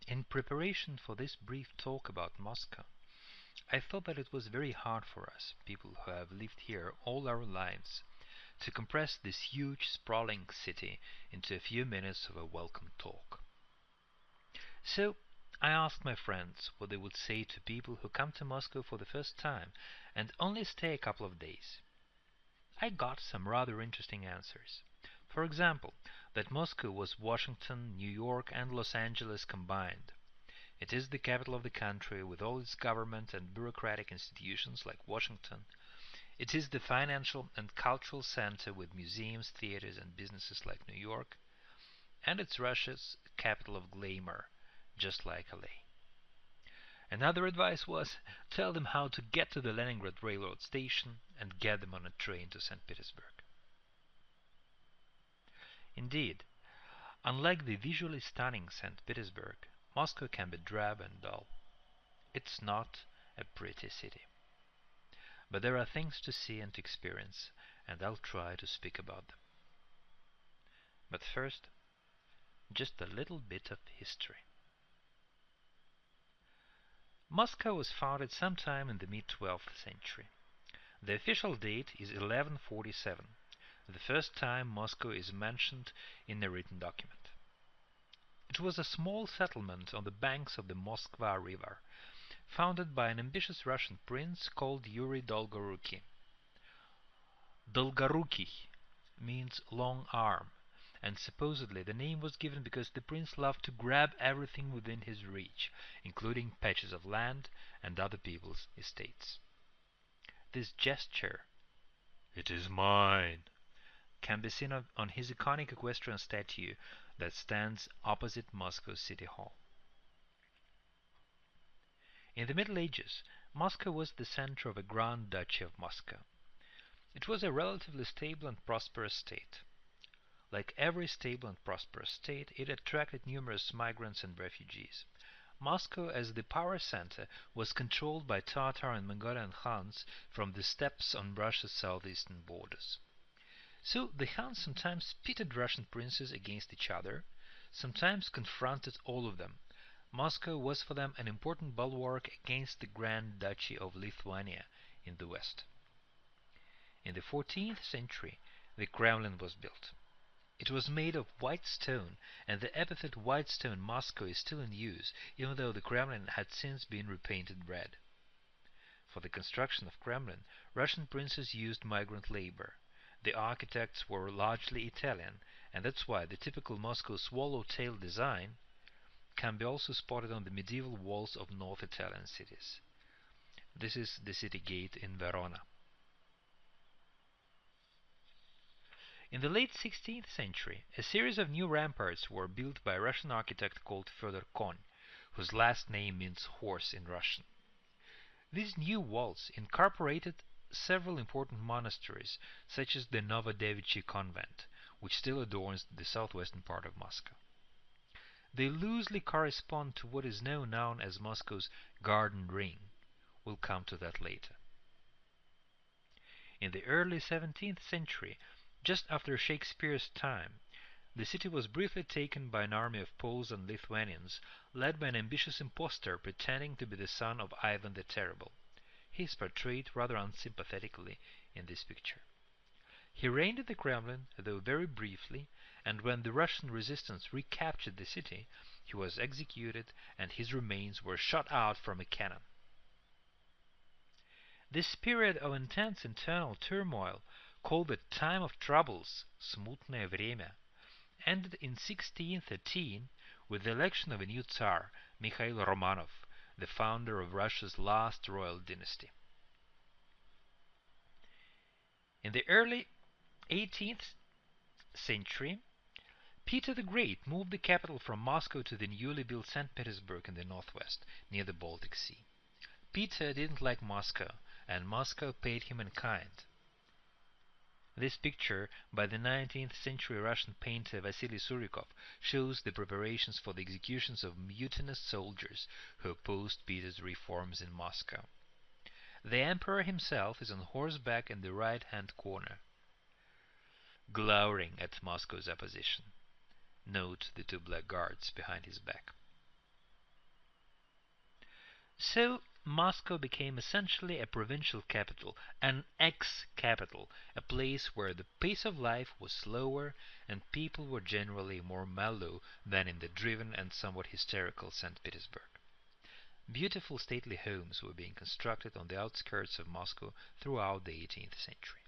In preparation for this brief talk about Moscow, I thought that it was very hard for us, people who have lived here all our lives, to compress this huge, sprawling city into a few minutes of a welcome talk. So I asked my friends what they would say to people who come to Moscow for the first time and only stay a couple of days. I got some rather interesting answers. For example, that Moscow was Washington, New York, and Los Angeles combined. It is the capital of the country with all its government and bureaucratic institutions like Washington. It is the financial and cultural center with museums, theaters, and businesses like New York. And it's Russia's capital of glamour, just like LA. Another advice was, tell them how to get to the Leningrad railroad station and get them on a train to St. Petersburg. Indeed, unlike the visually stunning St. Petersburg, Moscow can be drab and dull. It's not a pretty city. But there are things to see and to experience, and I'll try to speak about them. But first, just a little bit of history. Moscow was founded sometime in the mid-12th century. The official date is 1147, the first time Moscow is mentioned in a written document. It was a small settlement on the banks of the Moskva River, founded by an ambitious Russian prince called Yuri Dolgoruki. Dolgoruki means long arm, and supposedly the name was given because the prince loved to grab everything within his reach, including patches of land and other people's estates. This gesture, "It is mine," can be seen on his iconic equestrian statue that stands opposite Moscow City Hall. In the Middle Ages, Moscow was the center of a Grand Duchy of Moscow. It was a relatively stable and prosperous state. Like every stable and prosperous state, it attracted numerous migrants and refugees. Moscow, as the power center, was controlled by Tatar and Mongolian Khans from the steppes on Russia's southeastern borders. So the Khans sometimes pitted Russian princes against each other, sometimes confronted all of them. Moscow was for them an important bulwark against the Grand Duchy of Lithuania in the west. In the 14th century, the Kremlin was built. It was made of white stone, and the epithet "white stone Moscow" is still in use, even though the Kremlin had since been repainted red. For the construction of Kremlin, Russian princes used migrant labor. The architects were largely Italian, and that's why the typical Moscow swallow-tail design can be also spotted on the medieval walls of North Italian cities. This is the city gate in Verona. In the late 16th century, a series of new ramparts were built by a Russian architect called Fyodor Konь, whose last name means horse in Russian. These new walls incorporated several important monasteries, such as the Novodevichy convent, which still adorns the southwestern part of Moscow. They loosely correspond to what is now known as Moscow's Garden Ring. We'll come to that later. In the early 17th century, just after Shakespeare's time, the city was briefly taken by an army of Poles and Lithuanians, led by an ambitious impostor pretending to be the son of Ivan the Terrible. He is portrayed rather unsympathetically in this picture. He reigned at the Kremlin, though very briefly, and when the Russian resistance recaptured the city, he was executed and his remains were shot out from a cannon. This period of intense internal turmoil, called the Time of Troubles, Smutное время, ended in 1613 with the election of a new Tsar, Mikhail Romanov, the founder of Russia's last royal dynasty. In the early 18th century, Peter the Great moved the capital from Moscow to the newly built St. Petersburg in the northwest, near the Baltic Sea. Peter didn't like Moscow, and Moscow paid him in kind. This picture by the 19th century Russian painter Vasily Surikov shows the preparations for the executions of mutinous soldiers who opposed Peter's reforms in Moscow. The emperor himself is on horseback in the right-hand corner, glowering at Moscow's opposition. Note the two black guards behind his back. So Moscow became essentially a provincial capital, an ex-capital, a place where the pace of life was slower and people were generally more mellow than in the driven and somewhat hysterical St. Petersburg. Beautiful stately homes were being constructed on the outskirts of Moscow throughout the 18th century.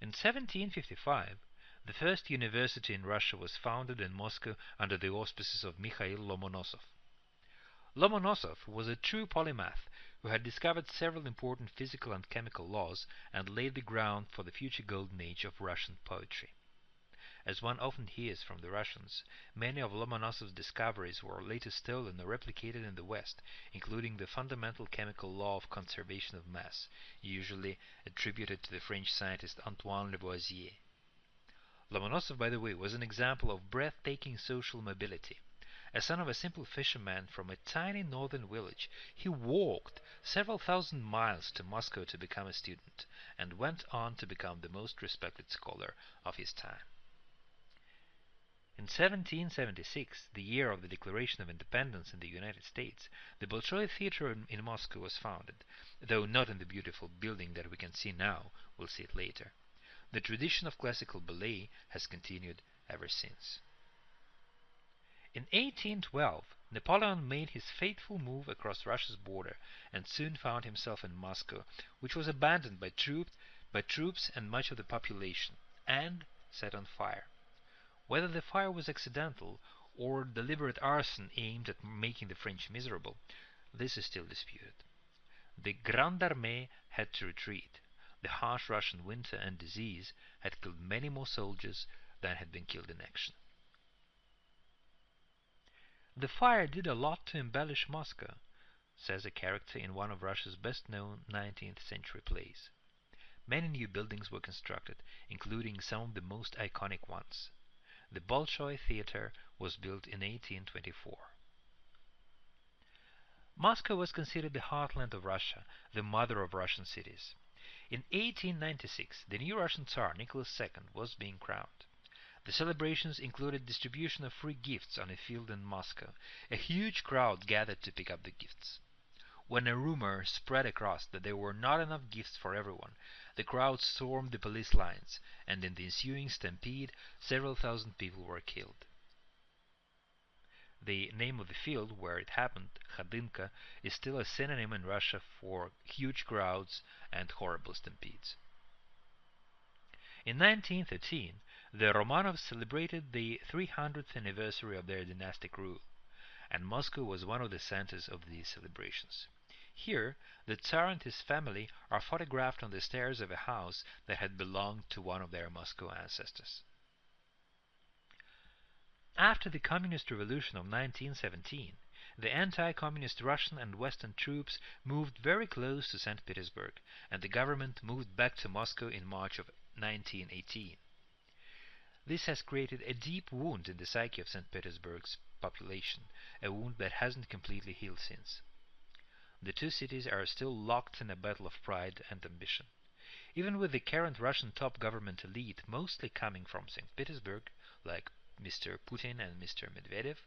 In 1755, the first university in Russia was founded in Moscow under the auspices of Mikhail Lomonosov. Lomonosov was a true polymath who had discovered several important physical and chemical laws and laid the ground for the future golden age of Russian poetry. As one often hears from the Russians, many of Lomonosov's discoveries were later stolen or replicated in the West, including the fundamental chemical law of conservation of mass, usually attributed to the French scientist Antoine Lavoisier. Lomonosov, by the way, was an example of breathtaking social mobility. A son of a simple fisherman from a tiny northern village, he walked several thousand miles to Moscow to become a student, and went on to become the most respected scholar of his time. In 1776, the year of the Declaration of Independence in the United States, the Bolshoi Theatre in Moscow was founded, though not in the beautiful building that we can see now. We'll see it later. The tradition of classical ballet has continued ever since. In 1812, Napoleon made his fateful move across Russia's border and soon found himself in Moscow, which was abandoned by troops and much of the population, and set on fire. Whether the fire was accidental or deliberate arson aimed at making the French miserable, this is still disputed. The Grande Armée had to retreat. The harsh Russian winter and disease had killed many more soldiers than had been killed in action. The fire did a lot to embellish Moscow, says a character in one of Russia's best-known 19th century plays. Many new buildings were constructed, including some of the most iconic ones. The Bolshoi Theatre was built in 1824. Moscow was considered the heartland of Russia, the mother of Russian cities. In 1896, the new Russian Tsar Nicholas II was being crowned. The celebrations included distribution of free gifts on a field in Moscow. A huge crowd gathered to pick up the gifts. When a rumor spread across that there were not enough gifts for everyone, the crowd stormed the police lines, and in the ensuing stampede, several thousand people were killed. The name of the field where it happened, Khadinka, is still a synonym in Russia for huge crowds and horrible stampedes. In 1913, the Romanovs celebrated the 300th anniversary of their dynastic rule, and Moscow was one of the centers of these celebrations. Here, the Tsar and his family are photographed on the stairs of a house that had belonged to one of their Moscow ancestors. After the Communist Revolution of 1917, the anti-communist Russian and Western troops moved very close to St. Petersburg, and the government moved back to Moscow in March of 1918. This has created a deep wound in the psyche of St. Petersburg's population, a wound that hasn't completely healed since. The two cities are still locked in a battle of pride and ambition. Even with the current Russian top government elite mostly coming from St. Petersburg, like Mr. Putin and Mr. Medvedev,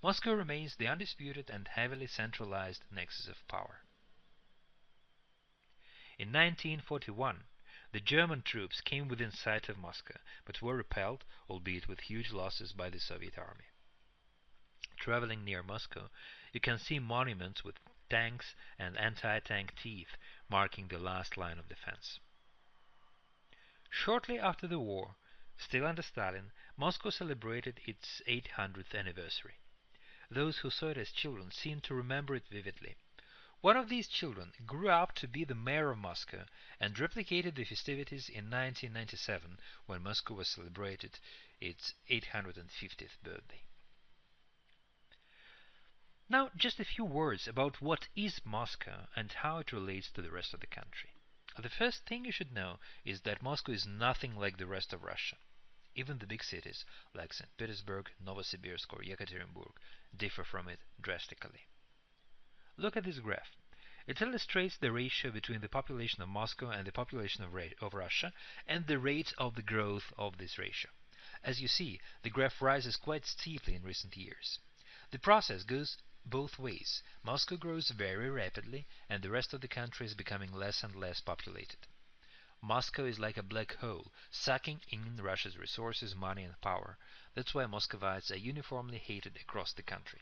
Moscow remains the undisputed and heavily centralized nexus of power. In 1941, the German troops came within sight of Moscow, but were repelled, albeit with huge losses, by the Soviet army. Traveling near Moscow, you can see monuments with tanks and anti-tank teeth marking the last line of defense. Shortly after the war, still under Stalin, Moscow celebrated its 800th anniversary. Those who saw it as children seem to remember it vividly. One of these children grew up to be the mayor of Moscow and replicated the festivities in 1997 when Moscow was celebrated its 850th birthday. Now, just a few words about what is Moscow and how it relates to the rest of the country. The first thing you should know is that Moscow is nothing like the rest of Russia. Even the big cities, like St. Petersburg, Novosibirsk, or Yekaterinburg, differ from it drastically. Look at this graph. It illustrates the ratio between the population of Moscow and the population of Russia, and the rate of the growth of this ratio. As you see, the graph rises quite steeply in recent years. The process goes both ways. Moscow grows very rapidly, and the rest of the country is becoming less and less populated. Moscow is like a black hole, sucking in Russia's resources, money, and power. That's why Muscovites are uniformly hated across the country.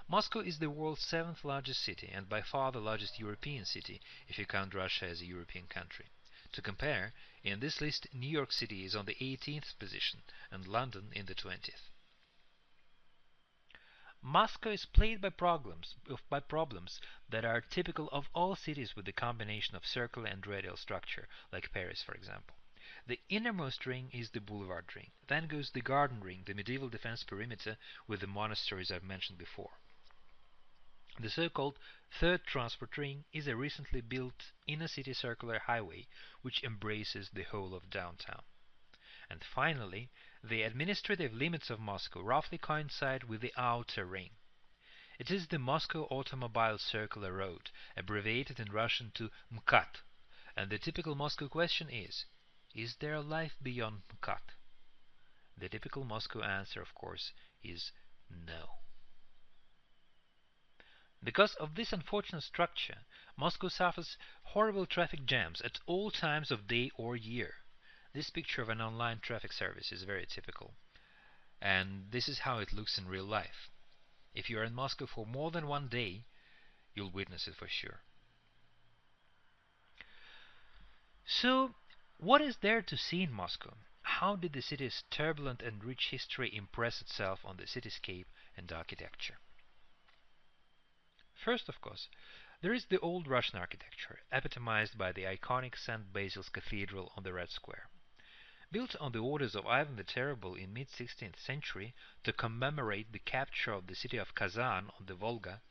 Moscow is the world's seventh largest city, and by far the largest European city, if you count Russia as a European country. To compare, in this list, New York City is on the 18th position, and London in the 20th. Moscow is plagued by problems that are typical of all cities with the combination of circular and radial structure, like Paris, for example. The innermost ring is the boulevard ring. Then goes the garden ring, the medieval defense perimeter with the monasteries I've mentioned before. The so-called third transport ring is a recently built inner-city circular highway which embraces the whole of downtown. And finally, the administrative limits of Moscow roughly coincide with the outer ring. It is the Moscow Automobile Circular Road, abbreviated in Russian to MKAT, and the typical Moscow question is there life beyond MKAT? The typical Moscow answer, of course, is no. Because of this unfortunate structure, Moscow suffers horrible traffic jams at all times of day or year. This picture of an online traffic service is very typical, and this is how it looks in real life. If you are in Moscow for more than one day, you'll witness it for sure. So, what is there to see in Moscow? How did the city's turbulent and rich history impress itself on the cityscape and architecture? First, of course, there is the old Russian architecture, epitomized by the iconic St. Basil's Cathedral on the Red Square. Built on the orders of Ivan the Terrible in mid-16th century to commemorate the capture of the city of Kazan on the Volga,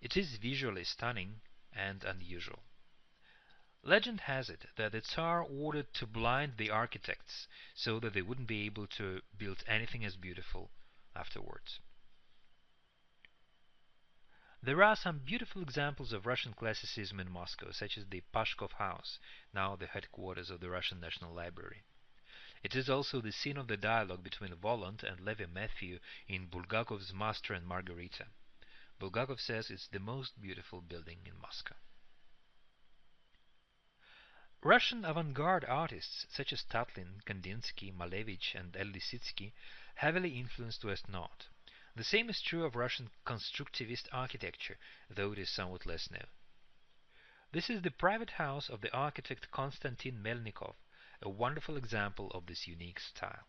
it is visually stunning and unusual. Legend has it that the Tsar ordered to blind the architects so that they wouldn't be able to build anything as beautiful afterwards. There are some beautiful examples of Russian classicism in Moscow, such as the Pashkov House, now the headquarters of the Russian National Library. It is also the scene of the dialogue between Voland and Levy Matthew in Bulgakov's Master and Margarita. Bulgakov says it's the most beautiful building in Moscow. Russian avant-garde artists such as Tatlin, Kandinsky, Malevich, and El Lisitsky heavily influenced Western art. The same is true of Russian constructivist architecture, though it is somewhat less known. This is the private house of the architect Konstantin Melnikov, a wonderful example of this unique style.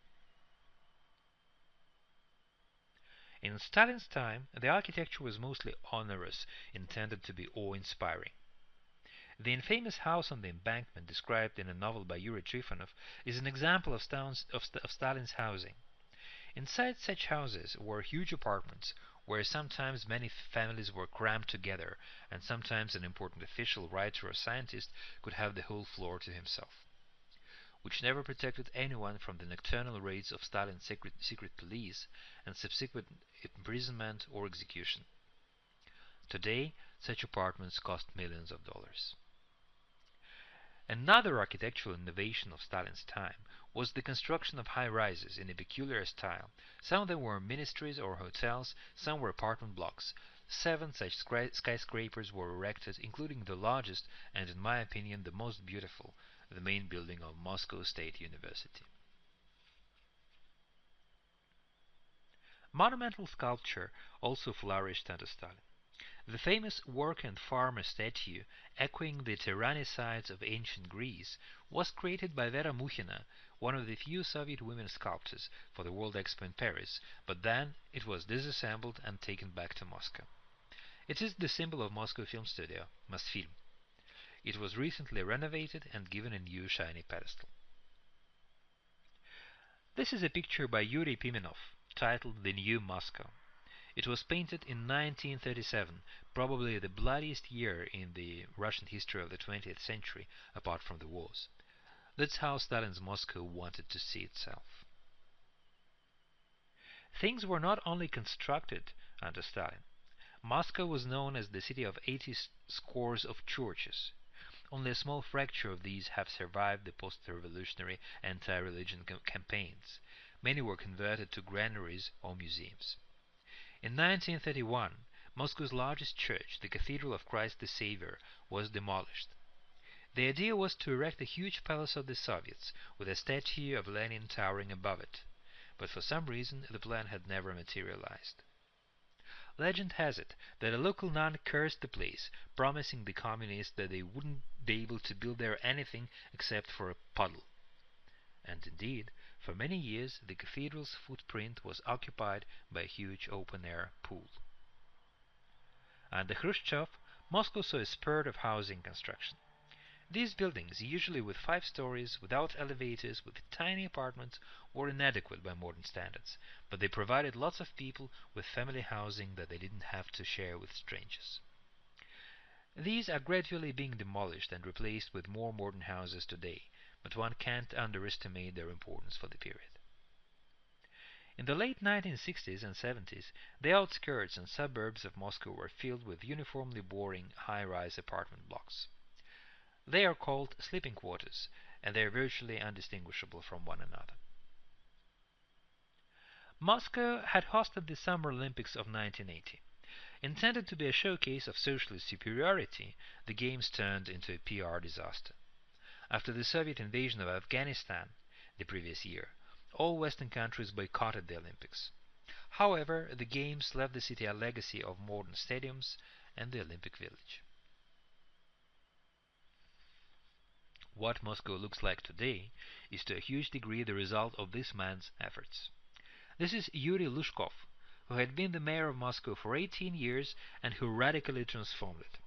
In Stalin's time, the architecture was mostly onerous, intended to be awe-inspiring. The infamous house on the embankment, described in a novel by Yuri Trifonov, is an example of Stalin's housing. Inside such houses were huge apartments, where sometimes many families were crammed together, and sometimes an important official, writer, or scientist could have the whole floor to himself, which never protected anyone from the nocturnal raids of Stalin's secret police and subsequent imprisonment or execution. Today, such apartments cost millions of dollars. Another architectural innovation of Stalin's time was the construction of high-rises in a peculiar style. Some of them were ministries or hotels, some were apartment blocks. 7 such skyscrapers were erected, including the largest and, in my opinion, the most beautiful, the main building of Moscow State University. Monumental sculpture also flourished under Stalin. The famous worker and farmer statue, echoing the tyrannicides of ancient Greece, was created by Vera Mukhina, one of the few Soviet women sculptors, for the World Expo in Paris, but then it was disassembled and taken back to Moscow. It is the symbol of Moscow Film Studio, Mosfilm. It was recently renovated and given a new shiny pedestal. This is a picture by Yuri Pimenov, titled The New Moscow. It was painted in 1937, probably the bloodiest year in the Russian history of the 20th century, apart from the wars. That's how Stalin's Moscow wanted to see itself. Things were not only constructed under Stalin. Moscow was known as the city of 80 scores of churches. Only a small fraction of these have survived the post-revolutionary anti-religion campaigns. Many were converted to granaries or museums. In 1931, Moscow's largest church, the Cathedral of Christ the Saviour, was demolished. The idea was to erect a huge palace of the Soviets, with a statue of Lenin towering above it, but for some reason the plan had never materialized. Legend has it that a local nun cursed the place, promising the communists that they wouldn't be able to build there anything except for a puddle. And indeed, for many years the cathedral's footprint was occupied by a huge open-air pool. Under Khrushchev, Moscow saw a spurt of housing construction. These buildings, usually with 5 stories, without elevators, with tiny apartments, were inadequate by modern standards, but they provided lots of people with family housing that they didn't have to share with strangers. These are gradually being demolished and replaced with more modern houses today, but one can't underestimate their importance for the period. In the late 1960s and 70s, the outskirts and suburbs of Moscow were filled with uniformly boring high-rise apartment blocks. They are called sleeping quarters, and they are virtually undistinguishable from one another. Moscow had hosted the Summer Olympics of 1980. Intended to be a showcase of socialist superiority, the Games turned into a PR disaster. After the Soviet invasion of Afghanistan the previous year, all Western countries boycotted the Olympics. However, the Games left the city a legacy of modern stadiums and the Olympic Village. What Moscow looks like today is to a huge degree the result of this man's efforts. This is Yuri Lushkov, who had been the mayor of Moscow for 18 years and who radically transformed it.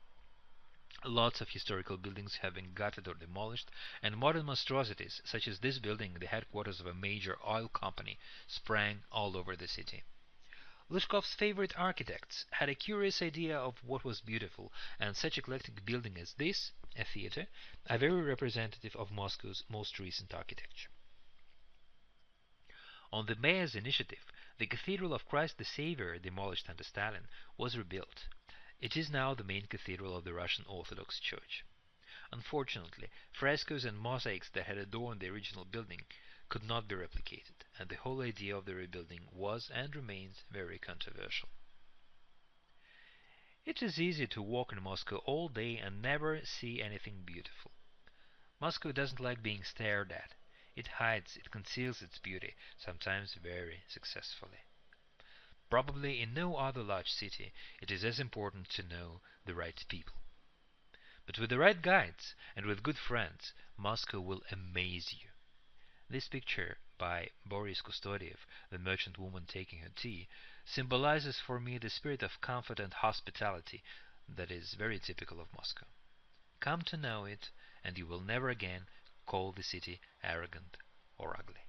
Lots of historical buildings have been gutted or demolished, and modern monstrosities, such as this building, the headquarters of a major oil company, sprang all over the city. Lushkov's favorite architects had a curious idea of what was beautiful, and such eclectic buildings as this, a theater, are very representative of Moscow's most recent architecture. On the mayor's initiative, the Cathedral of Christ the Saviour, demolished under Stalin, was rebuilt. It is now the main cathedral of the Russian Orthodox Church. Unfortunately, frescoes and mosaics that had adorned the original building could not be replicated, and the whole idea of the rebuilding was and remains very controversial. It is easy to walk in Moscow all day and never see anything beautiful. Moscow doesn't like being stared at. It hides, it conceals its beauty, sometimes very successfully. Probably in no other large city it is as important to know the right people. But with the right guides and with good friends, Moscow will amaze you. This picture by Boris Kustodiev, the merchant woman taking her tea, symbolizes for me the spirit of comfort and hospitality that is very typical of Moscow. Come to know it, and you will never again call the city arrogant or ugly.